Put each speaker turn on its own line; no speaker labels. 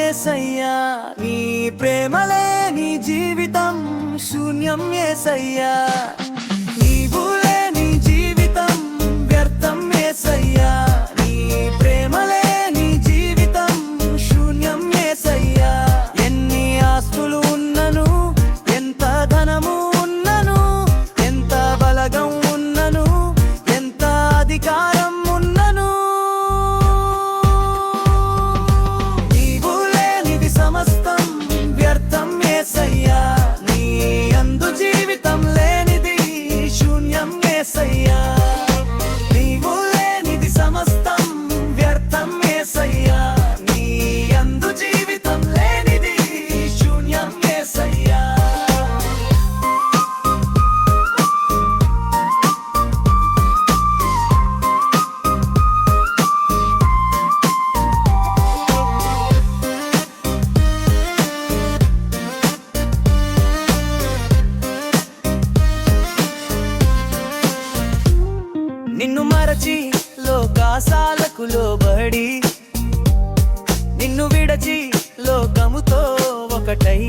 యేసయ్యా నీ ప్రేమలే నీ జీవితం శూన్యం యేసయ్యా నీవు లేని జీవితం వ్యర్థం యేసయ్యా నీ ప్రేమలే నీ జీవితం శూన్యం యేసయ్యా ఎన్ని ఆస్తులు ఉన్నను ఎంత ధనము ఉన్నను ఎంత బలగం ఉన్నను ఎంత అధికారం ఉన్నను నీవు లేనిది సమస్తం వ్యర్థం యేసయ్యా నీ యందు జీవితం లేనిది శూన్యం యేసయ్యా నీవు లేనిది సమస్తం వ్యర్థం యేసయ్యా నీ యందు జీవితం లేనిది శూన్యం యేసయ్యా నిన్ను మరచి లోకాసాలకు లోబడి నిన్ను విడచి లోకముతో ఒకటై